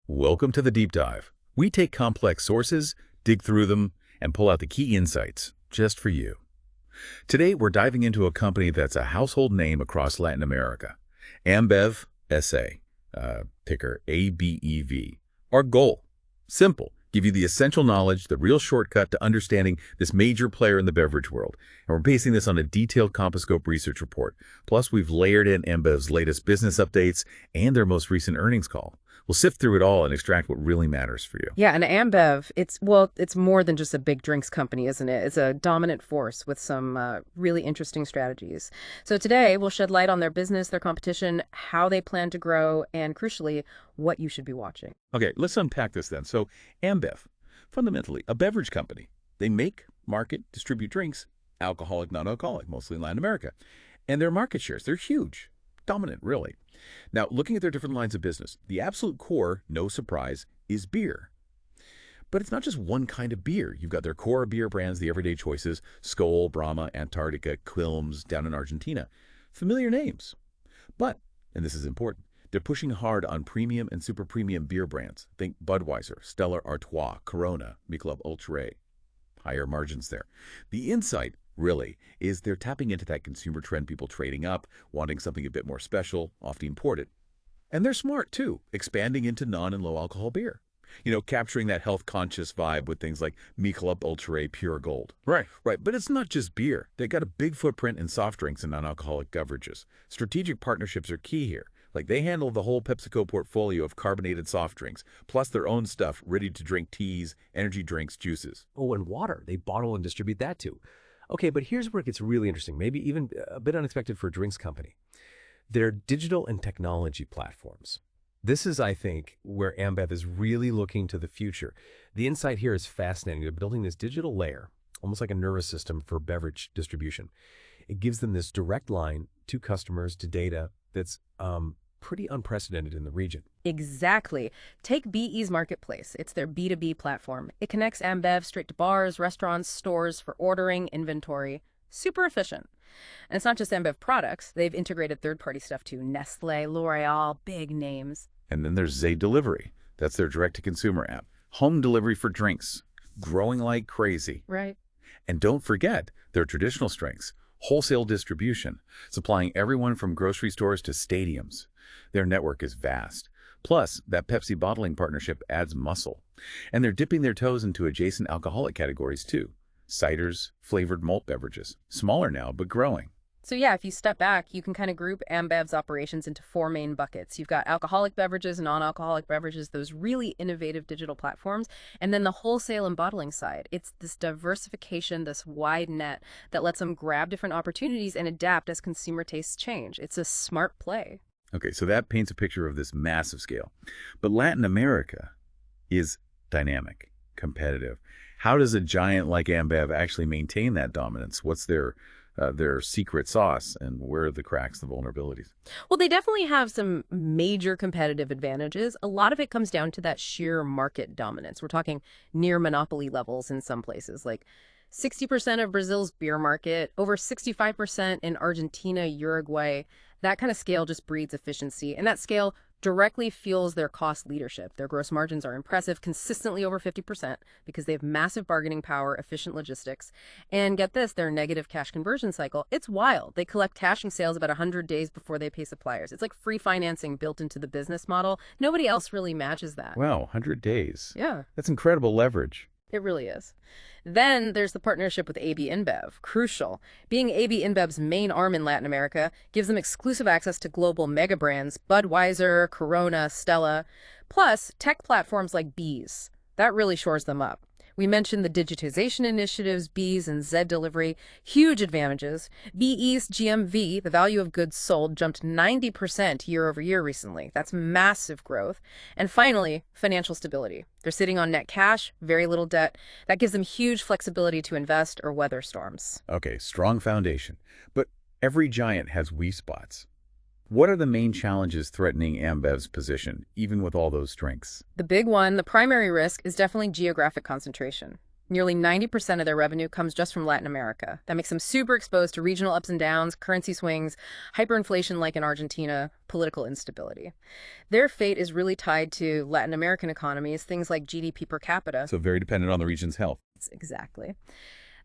Welcome to the Deep Dive. We take complex sources, dig through them, and pull out the key insights just for you. Today, we're diving into a company that's a household name across Latin America, Ambev S.A., ticker ABEV. Our goal? Simple. Give you the essential knowledge, the real shortcut to understanding this major player in the beverage world. And we're basing this on a detailed Compasscope research report. Plus, we've layered in Ambev's latest business updates and their most recent earnings call. We'll sift through it all and extract what really matters for you. Yeah, and Ambev, it's more than just a big drinks company, isn't it? It's a dominant force with some really interesting strategies. So today, we'll shed light on their business, their competition, how they plan to grow, and crucially, what you should be watching. Okay, let's unpack this then. So, Ambev, fundamentally, a beverage company. They make, market, distribute drinks, alcoholic, non-alcoholic, mostly in Latin America. And their market shares, they're huge. Dominant, really. Now, looking at their different lines of business, the absolute core, no surprise, is beer. But it's not just one kind of beer. You've got their core beer brands, the everyday choices, Skol, Brahma, Antarctica, Quilmes, down in Argentina. Familiar names. But, and this is important, they're pushing hard on premium and super premium beer brands. Think Budweiser, Stella Artois, Corona, Michelob Ultra. Higher margins there. The insight, really, is they're tapping into that consumer trend, people trading up, wanting something a bit more special, often imported. And they're smart, too, expanding into non- and low-alcohol beer. You know, capturing that health-conscious vibe with things like Michelob Ultra Pure Gold. Right. But it's not just beer. They've got a big footprint in soft drinks and non-alcoholic beverages. Strategic partnerships are key here. Like, they handle the whole PepsiCo portfolio of carbonated soft drinks, plus their own stuff, ready-to-drink teas, energy drinks, juices. Oh, and water. They bottle and distribute that, too. Okay, but here's where it gets really interesting, maybe even a bit unexpected for a drinks company. Their digital and technology platforms. This is, I think, where Ambev is really looking to the future. The insight here is fascinating. They're building this digital layer, almost like a nervous system for beverage distribution. It gives them this direct line to customers, to data that's pretty unprecedented in the region. Exactly. Take BE's Marketplace. It's their B2B platform. It connects Ambev straight to bars, restaurants, stores for ordering, inventory. Super efficient. And it's not just Ambev products. They've integrated third-party stuff too. Nestle, L'Oreal, big names. And then there's Zay Delivery. That's their direct-to-consumer app. Home delivery for drinks. Growing like crazy. Right. And don't forget their traditional strengths. Wholesale distribution, supplying everyone from grocery stores to stadiums. Their network is vast. Plus, that Pepsi bottling partnership adds muscle. And they're dipping their toes into adjacent alcoholic categories too. Ciders, flavored malt beverages. Smaller now, but growing. So yeah, if you step back, you can kind of group Ambev's operations into four main buckets. You've got alcoholic beverages, non-alcoholic beverages, those really innovative digital platforms, and then the wholesale and bottling side. It's this diversification, this wide net that lets them grab different opportunities and adapt as consumer tastes change. It's a smart play. Okay, so that paints a picture of this massive scale. But Latin America is dynamic, competitive. How does a giant like Ambev actually maintain that dominance? What's their secret sauce, and where are the cracks, the vulnerabilities? Well, they definitely have some major competitive advantages. A lot of it comes down to that sheer market dominance. We're talking near monopoly levels in some places, like 60% of Brazil's beer market, over 65% in Argentina, Uruguay. That kind of scale just breeds efficiency, and that scale directly fuels their cost leadership. Their gross margins are impressive, consistently over 50%, because they have massive bargaining power, efficient logistics, and get this, their negative cash conversion cycle, it's wild. They collect cash from sales about 100 days before they pay suppliers. It's like free financing built into the business model. Nobody else really matches that. Wow, 100 days. Yeah. That's incredible leverage. It really is. Then there's the partnership with AB InBev. Crucial. Being AB InBev's main arm in Latin America gives them exclusive access to global mega brands, Budweiser, Corona, Stella, plus tech platforms like Bees. That really shores them up. We mentioned the digitization initiatives, Bees and Zed Delivery, huge advantages. BE's GMV, the value of goods sold, jumped 90% year over year recently. That's massive growth. And finally, financial stability. They're sitting on net cash, very little debt. That gives them huge flexibility to invest or weather storms. Okay, strong foundation. But every giant has weak spots. What are the main challenges threatening Ambev's position, even with all those strengths? The big one, the primary risk, is definitely geographic concentration. Nearly 90% of their revenue comes just from Latin America. That makes them super exposed to regional ups and downs, currency swings, hyperinflation like in Argentina, political instability. Their fate is really tied to Latin American economies, things like GDP per capita. So very dependent on the region's health. Exactly.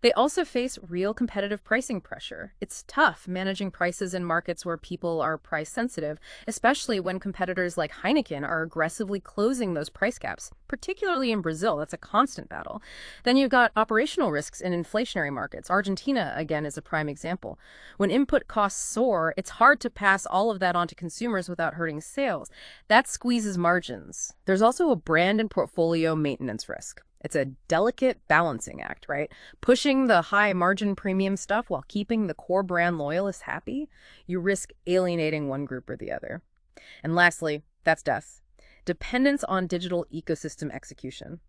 They also face real competitive pricing pressure. It's tough managing prices in markets where people are price sensitive, especially when competitors like Heineken are aggressively closing those price gaps, particularly in Brazil. That's a constant battle. Then you've got operational risks in inflationary markets. Argentina, again, is a prime example. When input costs soar, it's hard to pass all of that on to consumers without hurting sales. That squeezes margins. There's also a brand and portfolio maintenance risk. It's a delicate balancing act, right? Pushing the high margin premium stuff while keeping the core brand loyalists happy, you risk alienating one group or the other. And lastly, that's death. Dependence on digital ecosystem execution.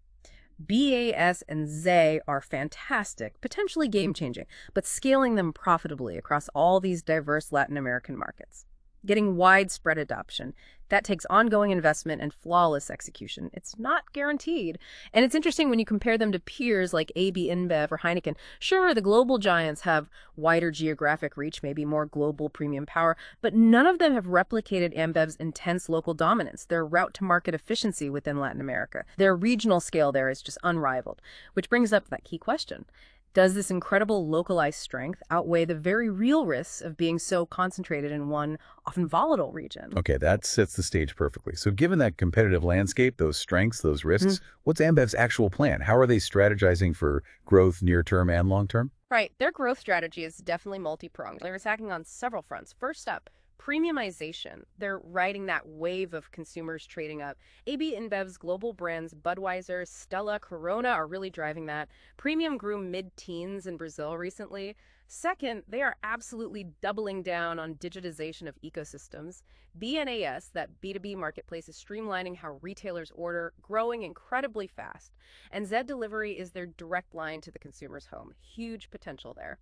BAS and Z are fantastic, potentially game-changing, but scaling them profitably across all these diverse Latin American markets. Getting widespread adoption, that takes ongoing investment and flawless execution. It's not guaranteed. And it's interesting when you compare them to peers like AB InBev or Heineken. Sure, the global giants have wider geographic reach, maybe more global premium power, but none of them have replicated AmBev's intense local dominance, their route to market efficiency within Latin America. Their regional scale there is just unrivaled, which brings up that key question. Does this incredible localized strength outweigh the very real risks of being so concentrated in one often volatile region? Okay, that sets the stage perfectly. So given that competitive landscape, those strengths, those risks, what's Ambev's actual plan? How are they strategizing for growth near term and long term? Right. Their growth strategy is definitely multi-pronged. They're attacking on several fronts. First up, premiumization. They're riding that wave of consumers trading up. AB InBev's global brands Budweiser, Stella, Corona are really driving that. Premium grew mid-teens in Brazil recently. Second, they are absolutely doubling down on digitization of ecosystems. BNAS, that B2B marketplace, is streamlining how retailers order, growing incredibly fast. And Z Delivery is their direct line to the consumer's home. Huge potential there.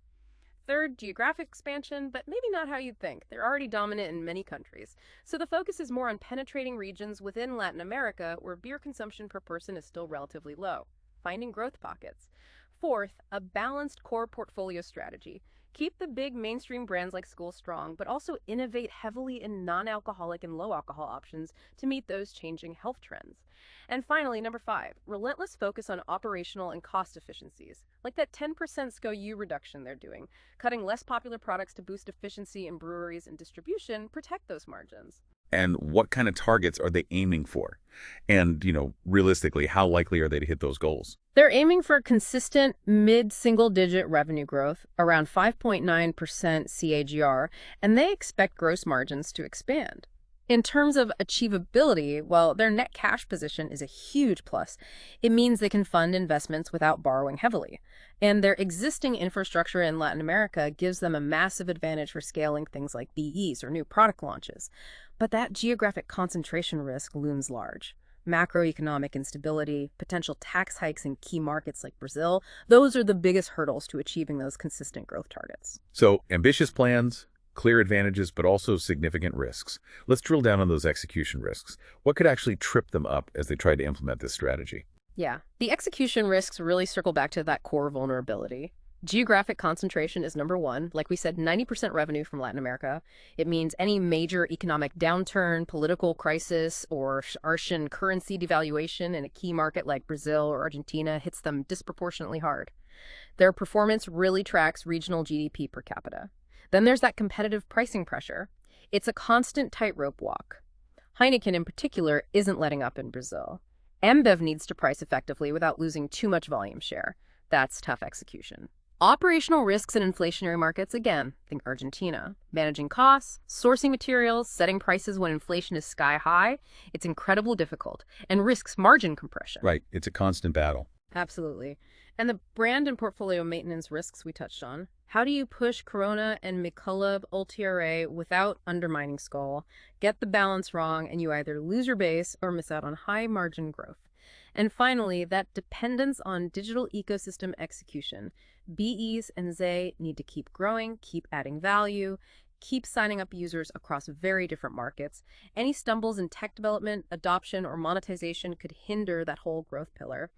Third, geographic expansion, but maybe not how you'd think. They're already dominant in many countries. So the focus is more on penetrating regions within Latin America where beer consumption per person is still relatively low, finding growth pockets. Fourth, a balanced core portfolio strategy. Keep the big mainstream brands like Skoal strong, but also innovate heavily in non-alcoholic and low-alcohol options to meet those changing health trends. And finally, number 5, relentless focus on operational and cost efficiencies, like that 10% SKU reduction they're doing. Cutting less popular products to boost efficiency in breweries and distribution, protect those margins. And what kind of targets are they aiming for? And, realistically, how likely are they to hit those goals? They're aiming for consistent mid-single-digit revenue growth, around 5.9% CAGR, and they expect gross margins to expand. In terms of achievability, well, their net cash position is a huge plus. It means they can fund investments without borrowing heavily. And their existing infrastructure in Latin America gives them a massive advantage for scaling things like BEs or new product launches. But that geographic concentration risk looms large. Macroeconomic instability, potential tax hikes in key markets like Brazil, those are the biggest hurdles to achieving those consistent growth targets. So ambitious plans, clear advantages, but also significant risks. Let's drill down on those execution risks. What could actually trip them up as they try to implement this strategy? Yeah, the execution risks really circle back to that core vulnerability. Geographic concentration is number one. Like we said, 90% revenue from Latin America. It means any major economic downturn, political crisis, or Argentine currency devaluation in a key market like Brazil or Argentina hits them disproportionately hard. Their performance really tracks regional GDP per capita. Then there's that competitive pricing pressure. It's a constant tightrope walk. Heineken in particular isn't letting up in Brazil. Ambev needs to price effectively without losing too much volume share. That's tough execution. Operational risks in inflationary markets, again, think Argentina. Managing costs, sourcing materials, setting prices when inflation is sky high, it's incredibly difficult and risks margin compression. Right, it's a constant battle. Absolutely. And the brand and portfolio maintenance risks we touched on. How do you push Corona and Michelob Ultra without undermining Skoal? Get the balance wrong and you either lose your base or miss out on high margin growth. And finally, that dependence on digital ecosystem execution. BEs and Z need to keep growing, keep adding value, keeps signing up users across very different markets. Any stumbles in tech development, adoption, or monetization could hinder that whole growth pillar.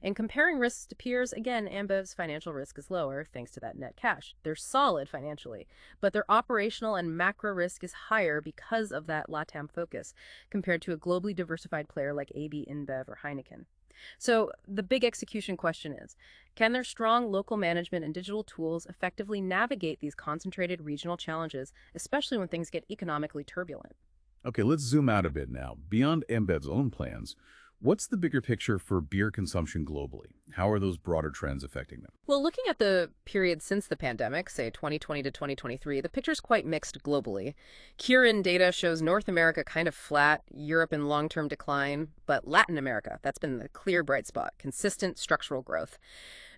And comparing risks to peers, again, Ambev's financial risk is lower thanks to that net cash. They're solid financially, but their operational and macro risk is higher because of that LATAM focus compared to a globally diversified player like AB InBev or Heineken. So the big execution question is, can their strong local management and digital tools effectively navigate these concentrated regional challenges, especially when things get economically turbulent? Okay, let's zoom out a bit now. Beyond Ambev's own plans, what's the bigger picture for beer consumption globally? How are those broader trends affecting them? Well, looking at the period since the pandemic, say 2020 to 2023, the picture's quite mixed globally. Kirin data shows North America kind of flat, Europe in long-term decline, but Latin America, that's been the clear bright spot, consistent structural growth,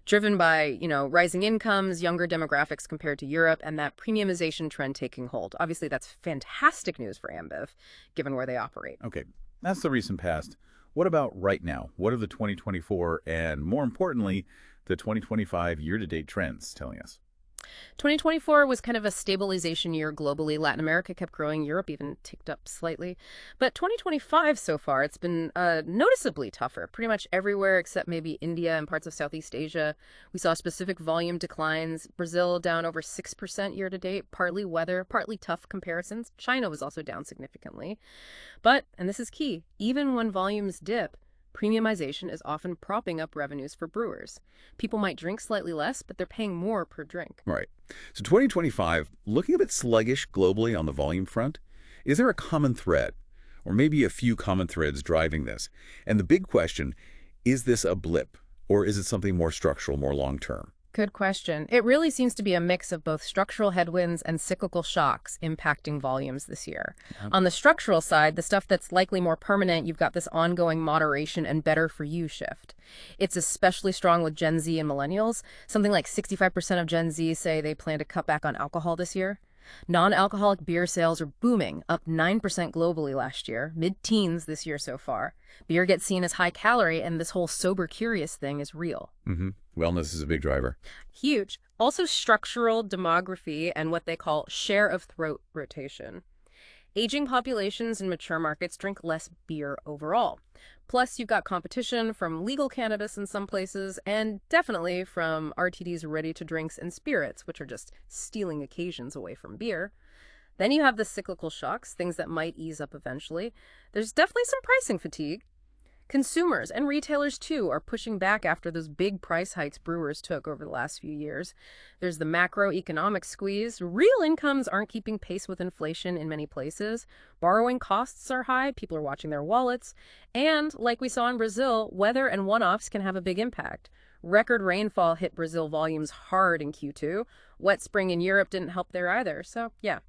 driven by, rising incomes, younger demographics compared to Europe, and that premiumization trend taking hold. Obviously, that's fantastic news for Ambev, given where they operate. Okay, that's the recent past. What about right now? What are the 2024 and, more importantly, the 2025 year-to-date trends telling us? 2024 was kind of a stabilization year globally. Latin America kept growing. Europe even ticked up slightly. But 2025 so far, it's been noticeably tougher. Pretty much everywhere except maybe India and parts of Southeast Asia. We saw specific volume declines. Brazil down over 6% year to date, partly weather, partly tough comparisons. China was also down significantly. But, and this is key, even when volumes dip, premiumization is often propping up revenues for brewers. People might drink slightly less, but they're paying more per drink. Right. So 2025, looking a bit sluggish globally on the volume front, is there a common thread? Or maybe a few common threads driving this? And the big question, is this a blip? Or is it something more structural, more long-term? Good question. It really seems to be a mix of both structural headwinds and cyclical shocks impacting volumes this year. Yeah. On the structural side, the stuff that's likely more permanent, you've got this ongoing moderation and better for you shift. It's especially strong with Gen Z and millennials. Something like 65% of Gen Z say they plan to cut back on alcohol this year. Non-alcoholic beer sales are booming, up 9% globally last year, mid-teens this year so far. Beer gets seen as high calorie, and this whole sober curious thing is real. Wellness is a big driver. Huge. Also structural demography and what they call share of throat rotation. Aging populations in mature markets drink less beer overall. Plus, you've got competition from legal cannabis in some places, and definitely from RTDs, ready-to-drinks, and spirits, which are just stealing occasions away from beer. Then you have the cyclical shocks, things that might ease up eventually. There's definitely some pricing fatigue. Consumers and retailers, too, are pushing back after those big price hikes brewers took over the last few years. There's the macroeconomic squeeze. Real incomes aren't keeping pace with inflation in many places. Borrowing costs are high. People are watching their wallets. And, like we saw in Brazil, weather and one-offs can have a big impact. Record rainfall hit Brazil volumes hard in Q2. Wet spring in Europe didn't help there either. So, yeah.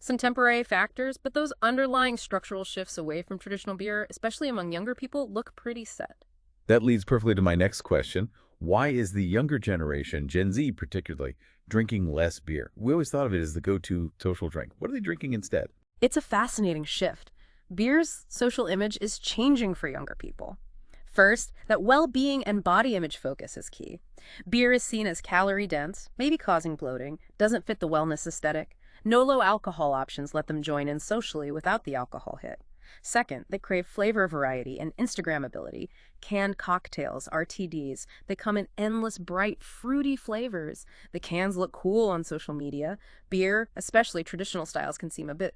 Some temporary factors, but those underlying structural shifts away from traditional beer, especially among younger people, look pretty set. That leads perfectly to my next question. Why is the younger generation, Gen Z particularly, drinking less beer? We always thought of it as the go-to social drink. What are they drinking instead? It's a fascinating shift. Beer's social image is changing for younger people. First, that well-being and body image focus is key. Beer is seen as calorie-dense, maybe causing bloating, doesn't fit the wellness aesthetic. No low-alcohol options let them join in socially without the alcohol hit. Second, they crave flavor variety and Instagrammability. Canned cocktails, RTDs, they come in endless, bright, fruity flavors. The cans look cool on social media. Beer, especially traditional styles, can seem a bit,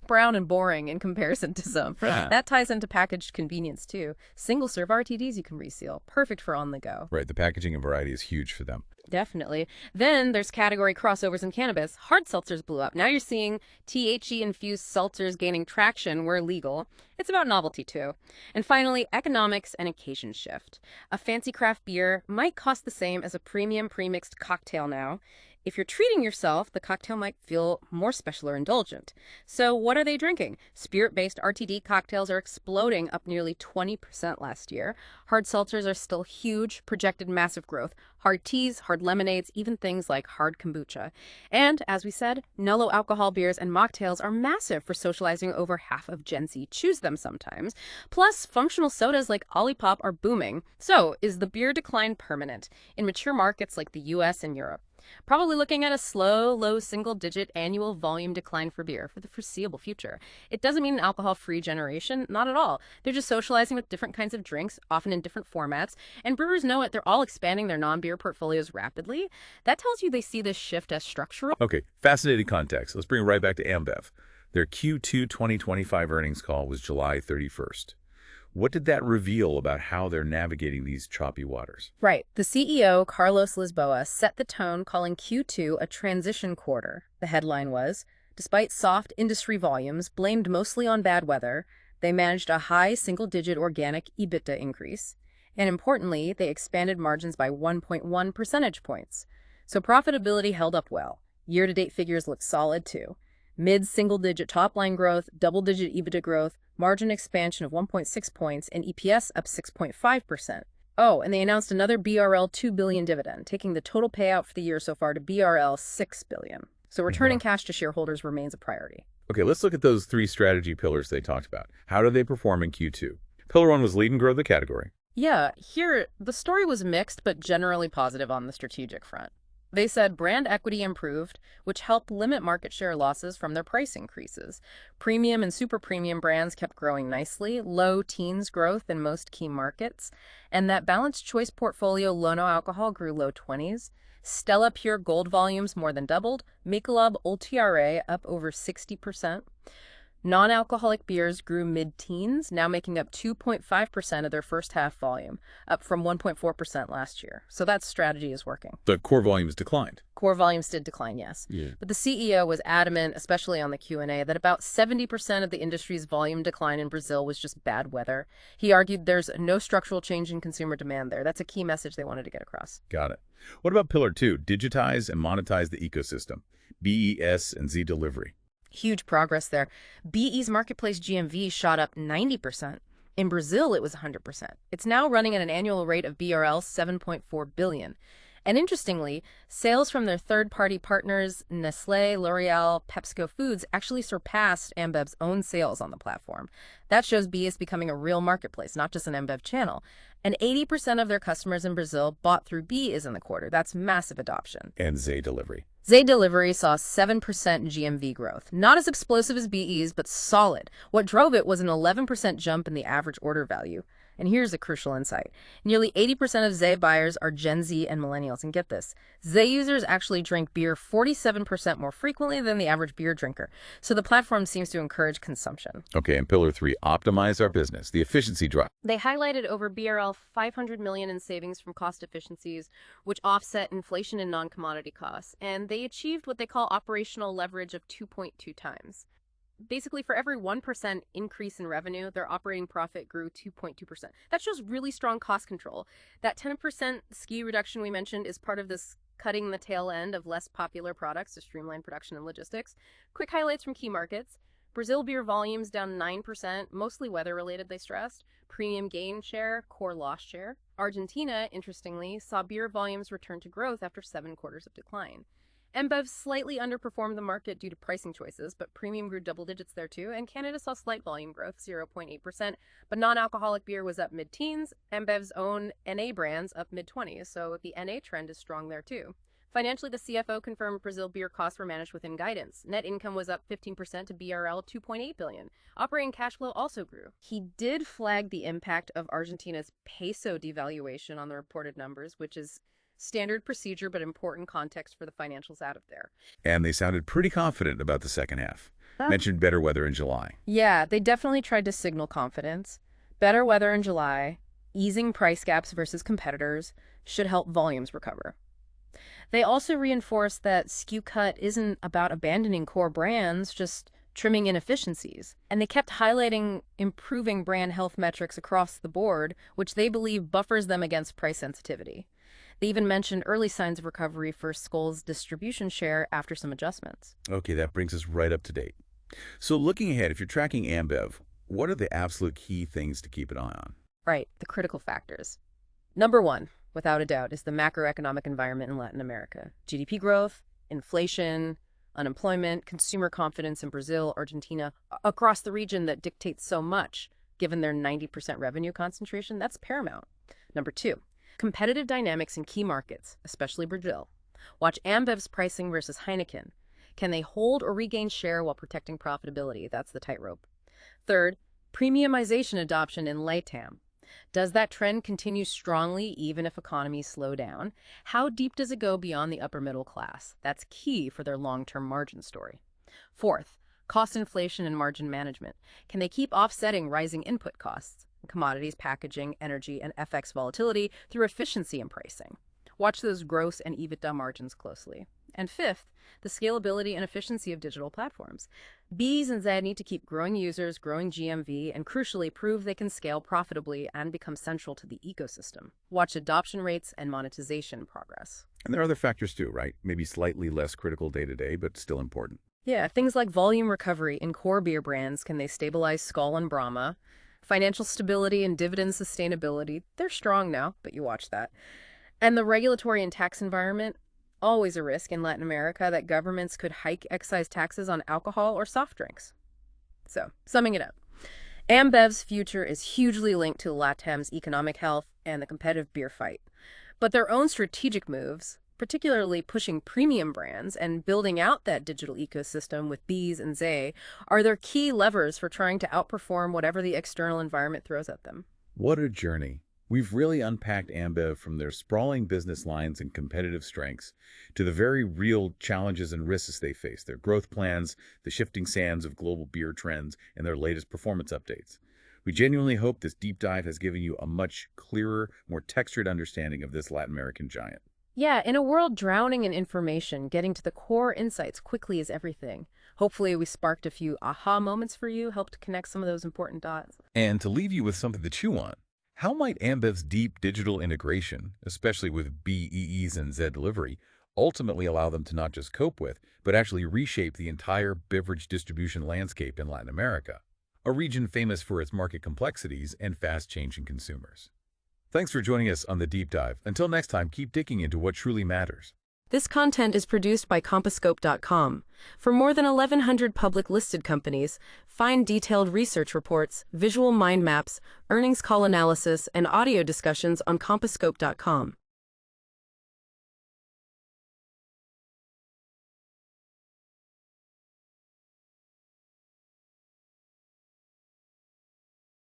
brown and boring in comparison to some. That ties into packaged convenience, too. Single-serve RTDs you can reseal. Perfect for on the go. Right, the packaging and variety is huge for them. Definitely. Then there's category crossovers in cannabis. Hard seltzers blew up. Now you're seeing THC-infused seltzers gaining traction where legal. It's about novelty, too. And finally, economics and occasion shift. A fancy craft beer might cost the same as a premium premixed cocktail now. If you're treating yourself, the cocktail might feel more special or indulgent. So what are they drinking? Spirit-based RTD cocktails are exploding, up nearly 20% last year. Hard seltzers are still huge, projected massive growth. Hard teas, hard lemonades, even things like hard kombucha. And, as we said, no low-alcohol beers and mocktails are massive for socializing. Over half of Gen Z choose them sometimes. Plus, functional sodas like Olipop are booming. So, is the beer decline permanent? In mature markets like the US and Europe, Probably looking at a slow, low single-digit annual volume decline for beer for the foreseeable future. It doesn't mean an alcohol-free generation, not at all. They're just socializing with different kinds of drinks, often in different formats, and brewers know it. They're all expanding their non-beer portfolios rapidly. That tells you they see this shift as structural. Okay, fascinating context. Let's bring it right back to Ambev. Their Q2 2025 earnings call was July 31st. What did that reveal about how they're navigating these choppy waters? Right. The CEO, Carlos Lisboa, set the tone, calling Q2 a transition quarter. The headline was, despite soft industry volumes blamed mostly on bad weather, they managed a high single-digit organic EBITDA increase. And importantly, they expanded margins by 1.1 percentage points. So profitability held up well. Year-to-date figures look solid, too. Mid-single-digit top-line growth, double-digit EBITDA growth, margin expansion of 1.6 points, and EPS up 6.5%. Oh, and they announced another BRL 2 billion dividend, taking the total payout for the year so far to BRL 6 billion. So returning cash to shareholders remains a priority. Okay, let's look at those three strategy pillars they talked about. How did they perform in Q2? Pillar 1 was lead and grow the category. Yeah, here, the story was mixed, but generally positive on the strategic front. They said brand equity improved, which helped limit market share losses from their price increases. Premium and super premium brands kept growing nicely, low teens growth in most key markets, and that balanced choice portfolio low no alcohol grew low 20s. Stella Pure Gold volumes more than doubled, Michelob Ultra up over 60%. Non-alcoholic beers grew mid-teens, now making up 2.5% of their first half volume, up from 1.4% last year. So that strategy is working. The core volumes declined. Core volumes did decline, yes. Yeah. But the CEO was adamant, especially on the Q&A, that about 70% of the industry's volume decline in Brazil was just bad weather. He argued there's no structural change in consumer demand there. That's a key message they wanted to get across. Got it. What about Pillar 2? Digitize and monetize the ecosystem. BES and Z Delivery. Huge progress there. BE's marketplace GMV shot up 90%. In Brazil, it was 100%. It's now running at an annual rate of BRL 7.4 billion. And interestingly, sales from their third-party partners, Nestlé, L'Oreal, PepsiCo Foods, actually surpassed Ambev's own sales on the platform. That shows BE is becoming a real marketplace, not just an Ambev channel. And 80% of their customers in Brazil bought through BE's in the quarter. That's massive adoption. And Z Delivery. Z Delivery saw 7% GMV growth. Not as explosive as BE's, but solid. What drove it was an 11% jump in the average order value. And here's a crucial insight. Nearly 80% of Z buyers are Gen Z and millennials. And get this, Z users actually drink beer 47% more frequently than the average beer drinker. So the platform seems to encourage consumption. Okay, and Pillar 3, optimize our business, the efficiency drive. They highlighted over BRL 500 million in savings from cost efficiencies, which offset inflation and non-commodity costs. And they achieved what they call operational leverage of 2.2 times. Basically, for every 1% increase in revenue, their operating profit grew 2.2%. That shows really strong cost control. That 10% SKU reduction we mentioned is part of this cutting the tail end of less popular products to streamline production and logistics. Quick highlights from key markets. Brazil beer volumes down 9%, mostly weather-related, they stressed. Premium gain share, core lost share. Argentina, interestingly, saw beer volumes return to growth after 7 quarters of decline. Ambev slightly underperformed the market due to pricing choices, but premium grew double digits there too, and Canada saw slight volume growth, 0.8%, but non-alcoholic beer was up mid-teens, Ambev's own NA brands up mid-20s, so the NA trend is strong there too. Financially, the CFO confirmed Brazil beer costs were managed within guidance. Net income was up 15% to BRL 2.8 billion. Operating cash flow also grew. He did flag the impact of Argentina's peso devaluation on the reported numbers, which is standard procedure, but important context for the financials out of there. And they sounded pretty confident about the second half. Mentioned better weather in July. Yeah, they definitely tried to signal confidence. Better weather in July, easing price gaps versus competitors should help volumes recover. They also reinforced that SKU cut isn't about abandoning core brands, just trimming inefficiencies. And they kept highlighting improving brand health metrics across the board, which they believe buffers them against price sensitivity. They even mentioned early signs of recovery for Skoll's distribution share after some adjustments. Okay, that brings us right up to date. So looking ahead, if you're tracking Ambev, what are the absolute key things to keep an eye on? Right, the critical factors. Number one, without a doubt, is the macroeconomic environment in Latin America. GDP growth, inflation, unemployment, consumer confidence in Brazil, Argentina, across the region that dictates so much, given their 90% revenue concentration, that's paramount. Number two, competitive dynamics in key markets, especially Brazil. Watch Ambev's pricing versus Heineken. Can they hold or regain share while protecting profitability? That's the tightrope. Third, premiumization adoption in LATAM. Does that trend continue strongly even if economies slow down? How deep does it go beyond the upper middle class? That's key for their long-term margin story. Fourth, cost inflation and margin management. Can they keep offsetting rising input costs, commodities, packaging, energy, and FX volatility through efficiency and pricing? Watch those gross and EBITDA margins closely. And fifth, the scalability and efficiency of digital platforms. B's and Z need to keep growing users, growing GMV, and crucially prove they can scale profitably and become central to the ecosystem. Watch adoption rates and monetization progress. And there are other factors too, right? Maybe slightly less critical day to day, but still important. Yeah, things like volume recovery in core beer brands. Can they stabilize Skol and Brahma? Financial stability and dividend sustainability. They're strong now, but you watch that. And the regulatory and tax environment. Always a risk in Latin America that governments could hike excise taxes on alcohol or soft drinks. So, summing it up, Ambev's future is hugely linked to LATAM's economic health and the competitive beer fight. But their own strategic moves, particularly pushing premium brands and building out that digital ecosystem with B's and Z, are their key levers for trying to outperform whatever the external environment throws at them. What a journey. We've really unpacked Ambev from their sprawling business lines and competitive strengths to the very real challenges and risks they face, their growth plans, the shifting sands of global beer trends, and their latest performance updates. We genuinely hope this deep dive has given you a much clearer, more textured understanding of this Latin American giant. Yeah, in a world drowning in information, getting to the core insights quickly is everything. Hopefully we sparked a few aha moments for you, helped connect some of those important dots. And to leave you with something to chew on, how might Ambev's deep digital integration, especially with BEEs and Z delivery, ultimately allow them to not just cope with, but actually reshape the entire beverage distribution landscape in Latin America, a region famous for its market complexities and fast-changing consumers? Thanks for joining us on the Deep Dive. Until next time, keep digging into what truly matters. This content is produced by Compasscope.com. For more than 1,100 public listed companies, find detailed research reports, visual mind maps, earnings call analysis, and audio discussions on Compasscope.com.